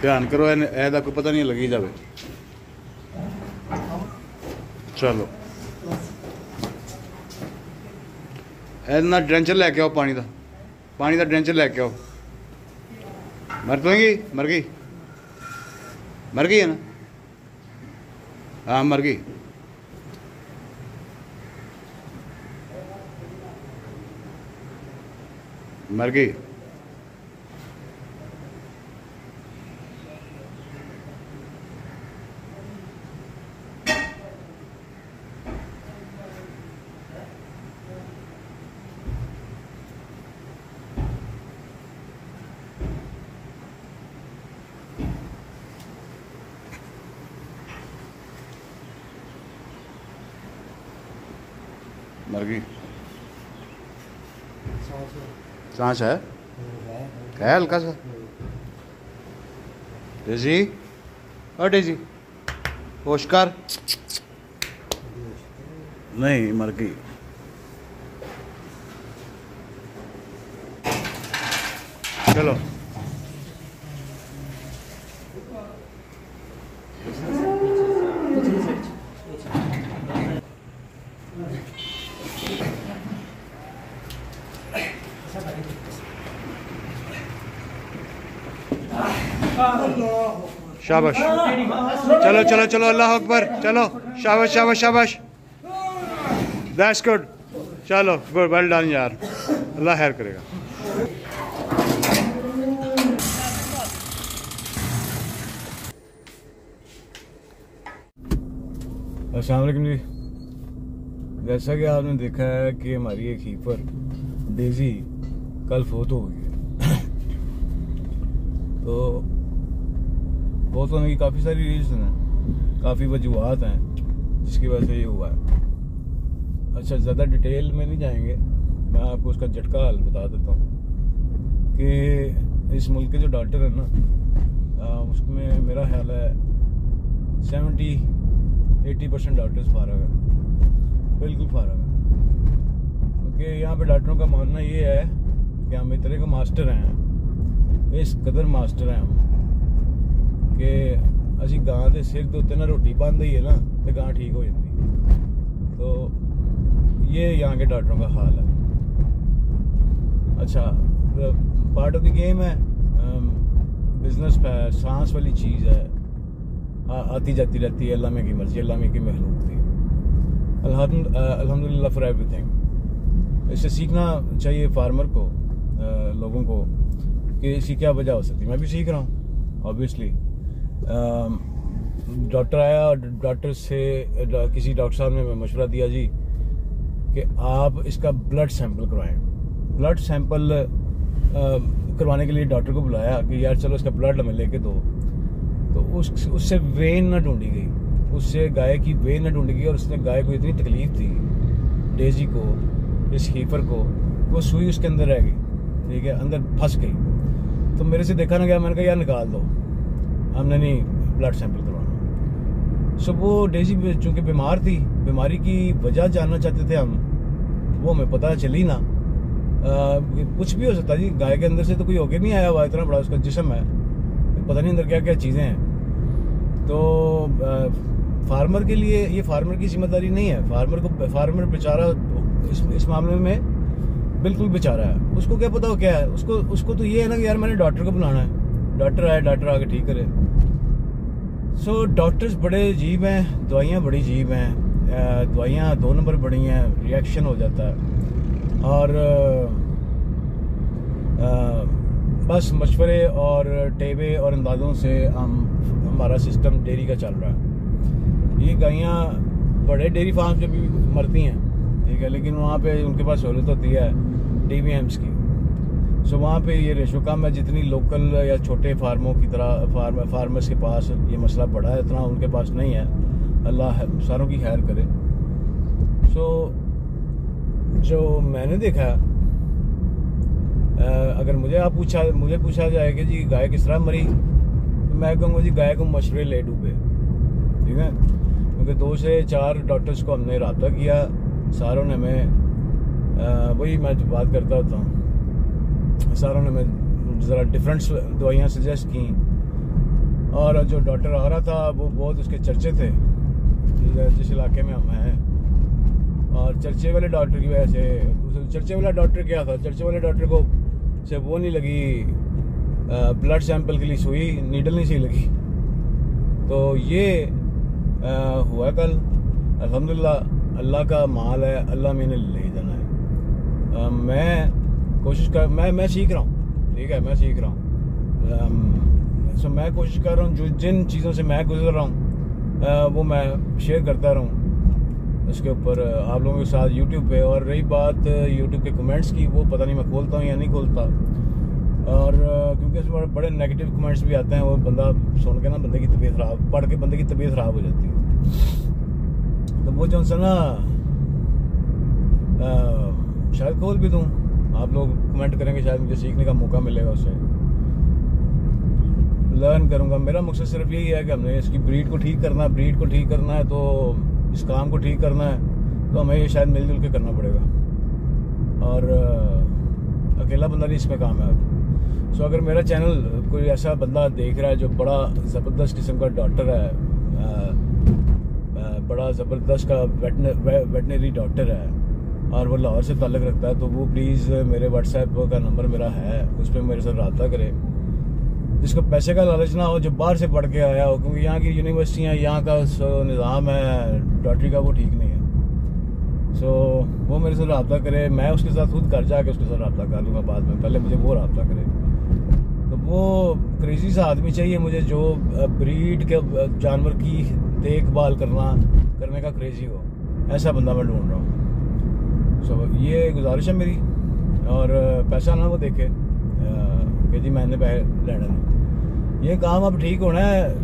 ध्यान करो ऐदा कोई पता नहीं लगी जाए। चलो ऐना ड्रेंचर लैके आओ, पानी का ड्रेंचर लैके आओ। मर तो गई मर गई है ना? हाँ मर गई। मर गई। मर गई। सांस है हल्का सा। डेजी और डेजी होश कर। नहीं मर गई। चलो शाबाश। चलो चलो चलो, अल्लाह अकबर। चलो शाबाश शाबाश शाबाश, दैट्स गुड। चलो गुड, वेल डन यार, अल्लाह खैर करेगा। अस्सलाम वालेकुम जी। जैसा कि आपने देखा है कि हमारी एक कीपर डेजी कल फोत हो गई है। तो फोत होने की काफ़ी सारी रीज़न हैं, काफ़ी वजूहत हैं जिसकी वजह से ये हुआ है। अच्छा, ज़्यादा डिटेल में नहीं जाएंगे, मैं आपको उसका झटका हाल बता देता हूँ कि इस मुल्क के जो डॉक्टर हैं ना, उसमें मेरा ख्याल है 70-80% डॉक्टर्स फारग है, बिल्कुल फारग है। क्योंकि यहाँ पे डॉक्टरों का मानना ये है कि हम इतने का मास्टर हैं, इस कदर मास्टर हैं हम कि असी गां के सिर के उत्ते ना रोटी पाते ही है ना तो गां ठीक हो जाती। तो ये यहाँ के डॉक्टरों का हाल है। अच्छा, पार्ट ऑफ द गेम है, बिजनेस है, सांस वाली चीज़ है, आती जाती रहती है, अल्लाह में की मर्जी, अल्लाह में की मखलूक थी। अल्हम्दुलिल्लाह फॉर एवरीथिंग। इससे सीखना चाहिए फार्मर को, लोगों को, कि इसकी क्या वजह हो सकती है। मैं भी सीख रहा हूँ ऑब्वियसली। डॉक्टर आया और डॉक्टर से किसी डॉक्टर साहब ने मशवरा दिया जी कि आप इसका ब्लड सैंपल करवाएं। ब्लड सैंपल करवाने के लिए डॉक्टर को बुलाया कि यार चलो इसका ब्लड हमें लेके दो। तो उससे वेन न ढूंढी गई, उससे गाय की वेन न ढूंढी गई, और उसने गाय को इतनी तकलीफ थी, डेजी को, इस हीफर को, वो सुई उसके अंदर रह गई, ठीक है, अंदर फंस गई। तो मेरे से देखा ना गया, मैंने कहा यार निकाल दो, हमने नहीं ब्लड सैंपल करवाना। सो वो डेजी चूँकि बीमार थी, बीमारी की वजह जानना चाहते थे हम, वो हमें पता चली ना। कुछ भी हो सकता जी, गाय के अंदर से तो कोई होके नहीं आया हुआ, इतना बड़ा उसका जिस्म है, पता नहीं अंदर क्या क्या चीज़ें हैं। तो फार्मर के लिए ये फार्मर की जिम्मेदारी नहीं है। फार्मर बेचारा इस मामले में बिल्कुल बेचारा है। उसको क्या पता हो क्या है, उसको तो ये है ना कि यार मैंने डॉक्टर को बुलाना है, डॉक्टर आए, डॉक्टर आके ठीक करे। सो डॉक्टर्स बड़े अजीब हैं, दवाइयाँ बड़ी अजीब हैं, दवाइयाँ 2 नंबर बड़ी हैं, रिएक्शन हो जाता है। और बस मशवरे और टेबे और अंदाज़ों से हमारा सिस्टम डेयरी का चल रहा है। ये गायें बड़े डेयरी फार्म से भी मरती हैं, ठीक है, लेकिन वहाँ पे उनके पास सहूलत होती है DVMs की। सो वहाँ पे ये रेशो कम है। जितनी लोकल या छोटे फार्मों की तरह फार्मर्स के पास ये मसला बड़ा है, इतना उनके पास नहीं है। अल्लाह सारों की खैर करे। सो जो मैंने देखा, अगर मुझे पूछा जाए कि जी गाय किस तरह मरी, तो मैं कहूँगा जी गाय को मशवरे ले डूबे, ठीक है। क्योंकि 2 से 4 डॉक्टर्स को हमने रब्ता किया, सारों ने हमें वही मैं बात करता होता हूँ, सारों ने हमें ज़रा डिफरेंट दवाइयाँ सजेस्ट की। और जो डॉक्टर आ रहा था वो बहुत उसके चर्चे थे जिस इलाके में हम हैं। और चर्चे वाले डॉक्टर की वजह से, चर्चे वाला डॉक्टर क्या था, चर्चे वाले डॉक्टर को से वो नहीं लगी ब्लड सैंपल के लिए सुई, नीडल नहीं सही लगी। तो ये हुआ कल। अल्हम्दुलिल्लाह अल्लाह का माल है, अल्लाह मैंने ले जाना है। मैं कोशिश कर, मैं सीख रहा हूँ, ठीक है, मैं सीख रहा हूँ। सो मैं कोशिश कर रहा हूँ जो जिन चीज़ों से मैं गुजर रहा हूँ वो मैं शेयर करता रहूँ उसके ऊपर आप लोगों के साथ यूट्यूब पे। और रही बात यूट्यूब के कमेंट्स की, वो पता नहीं मैं खोलता हूँ या नहीं खोलता। और क्योंकि इसमें बड़े नेगेटिव कमेंट्स भी आते हैं, वो बंदा सुन के ना बंदे की तबीयत ख़राब, पढ़ के बंदे की तबीयत ख़राब हो जाती है। तो वो जो सा ना शायद खोल भी दूँ, आप लोग कमेंट करेंगे, शायद मुझे सीखने का मौका मिलेगा, उससे लर्न करूँगा। मेरा मकसद सिर्फ यही है कि हमने इसकी ब्रीड को ठीक करना है, ब्रीड को ठीक करना है, तो इस काम को ठीक करना है तो हमें ये शायद मिलजुल के करना पड़ेगा। और अकेला बंदा नहीं इसमें काम है। सो अगर मेरा चैनल कोई ऐसा बंदा देख रहा है जो बड़ा ज़बरदस्त किस्म का डॉक्टर है, बड़ा ज़बरदस्त का वेटनरी डॉक्टर है और वो लाहौर से ताल्लुक़ रखता है, तो वो प्लीज़ मेरे व्हाट्सएप का नंबर मेरा है, उस पर मेरे साथ रब्ता करे। जिसको पैसे का लालच ना हो, जो बाहर से पढ़ के आया हो, क्योंकि यहाँ की यूनिवर्सिटियाँ, यहाँ का निज़ाम है डॉक्टरी का, वो ठीक नहीं है। सो वो मेरे से रब्ता करे, मैं उसके साथ खुद घर जाके उसके साथ रब्ता कर लूँगा बाद में, पहले मुझे वो रब्ता करे। तो वो क्रेजी सा आदमी चाहिए मुझे जो ब्रीड के जानवर की देखभाल करने का क्रेजी हो, ऐसा बंदा मैं ढूंढ रहा हूँ। सो ये गुजारिश है मेरी। और पैसा ना वो देखे कि जी मैंने पैसे लेने नहीं, ये काम अब ठीक होना है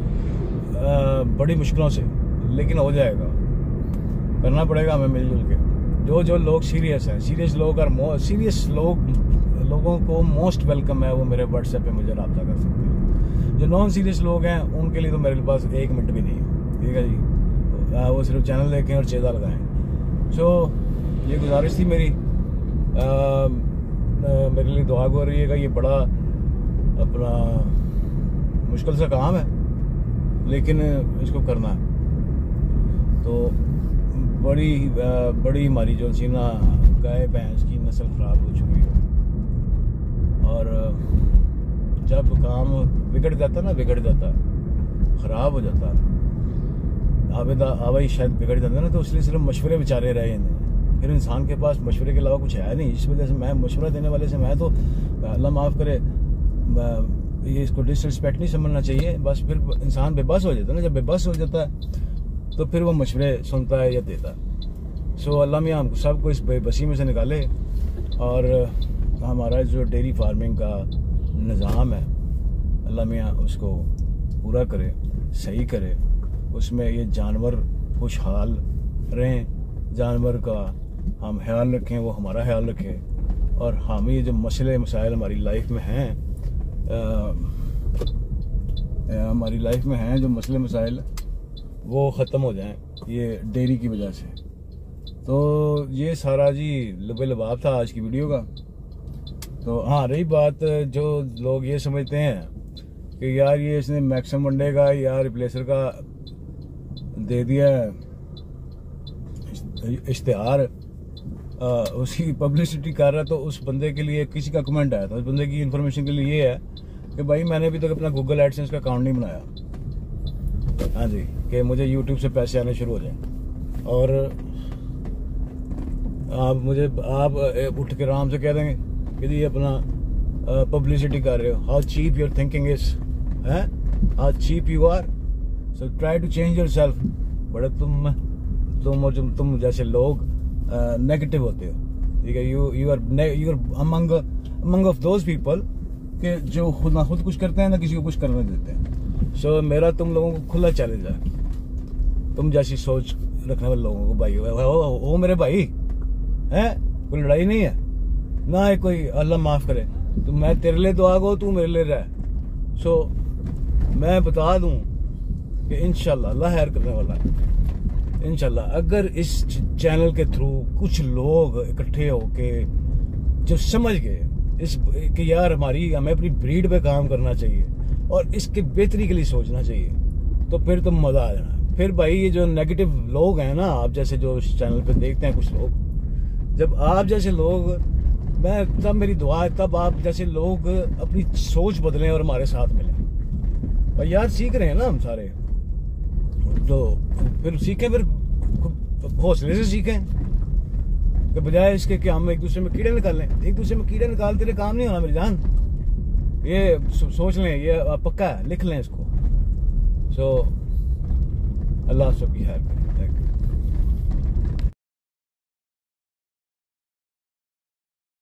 बड़ी मुश्किलों से, लेकिन हो जाएगा, करना पड़ेगा हमें मिलजुल के। जो लोग सीरियस हैं, सीरियस लोग और सीरियस लोगों को मोस्ट वेलकम है, वो मेरे व्हाट्सएप पे मुझे रब्ता कर सकते हैं। जो नॉन सीरियस लोग हैं उनके लिए तो मेरे पास 1 मिनट भी नहीं है, ठीक है जी, वो सिर्फ चैनल देखें और चेज़ा लगाएं। सो ये गुजारिश थी मेरी, मेरे लिए दुआ हो रही है। ये बड़ा अपना मुश्किल सा काम है, लेकिन इसको करना है। तो बड़ी हमारी जो सी ना गाय भैंस की नस्ल ख़राब हो चुकी है। और जब काम बिगड़ जाता ना, ख़राब हो जाता, आवाई शायद बिगड़ जाता ना, तो इसलिए सिर्फ मशवरे बेचारे रहे हैं। फिर इंसान के पास मशवरे के अलावा कुछ है नहीं। इस वजह से मैं मशवरा देने वाले से मैं तो अल्लाह माफ़ करे, ये इसको डिसरिस्पेक्ट नहीं समझना चाहिए। बस फिर इंसान बेबस हो जाता है ना, जब बेबस हो जाता है तो फिर वो मशवरे सुनता है या देता है। सो अल्लाह मियाँ हमको सबको इस बेबसी में से निकाले और हमारा जो डेयरी फार्मिंग का निज़ाम है अल्लाह मियाँ उसको पूरा करे, सही करे, उसमें ये जानवर खुशहाल रहें, जानवर का हम ख्याल रखें, वो हमारा ख्याल रखें, और हम ये जो मसले मसाइल हमारी लाइफ में हैं, जो मसले मसाइल वो ख़त्म हो जाएं ये डेयरी की वजह से। तो ये सारा जी लबे लबाब था आज की वीडियो का। तो हाँ, रही बात जो लोग ये समझते हैं कि यार ये इसने मैक्सिमम वनडे का या रिप्लेसर का दे दिया इश्तिहार, उसकी पब्लिसिटी कर रहा है, तो उस बंदे के लिए किसी का कमेंट आया था, उस बंदे की इन्फॉर्मेशन के लिए ये है कि भाई मैंने अभी तक अपना गूगल एडसेंस का अकाउंट नहीं बनाया, हाँ जी, कि मुझे यूट्यूब से पैसे आने शुरू हो जाएं। और आप उठ के आराम से कह देंगे कि जी अपना पब्लिसिटी कर रहे हो, how cheap your thinking is, हैं, how cheap you are, so try to change yourself. बड़े तुम जैसे लोग नेगेटिव होते हो, ठीक है, you are among of those people कि जो खुद ना खुद कुछ करते हैं ना किसी को कुछ करने देते हैं। सो मेरा तुम लोगों को खुला चैलेंज है, तुम जैसी सोच रखने वाले लोगों को, भाई हो मेरे भाई, हैं, कोई लड़ाई नहीं है ना, है कोई, अल्लाह माफ़ करे, तो मैं तेरे लिए दुआ गो, तू मेरे लिए रह। सो मैं बता दूं कि इंशाल्लाह अल्लाह खैर करने वाला है। इंशाल्लाह अगर इस चैनल के थ्रू कुछ लोग इकट्ठे होके जो समझ गए इस कि यार हमें अपनी ब्रीड पे काम करना चाहिए, और इसके बेहतरी के लिए सोचना चाहिए, तो फिर तो मज़ा आ जाना। फिर भाई ये जो नेगेटिव लोग हैं ना, आप जैसे जो चैनल पे देखते हैं कुछ लोग, जब आप जैसे लोग, मैं तब मेरी दुआ है तब आप जैसे लोग अपनी सोच बदलें और हमारे साथ मिलें। भाई यार सीख रहे हैं ना हम सारे, तो फिर सीखें, फिर हौसले से सीखें, कि बजाय इसके कि हम एक दूसरे में कीड़े निकाल लें। एक दूसरे में कीड़े निकालते रहे काम नहीं होना मेरी जान, ये सोच लें, ये पक्का है, लिख लें इसको। सो अल्लाह सबकी खैर करे।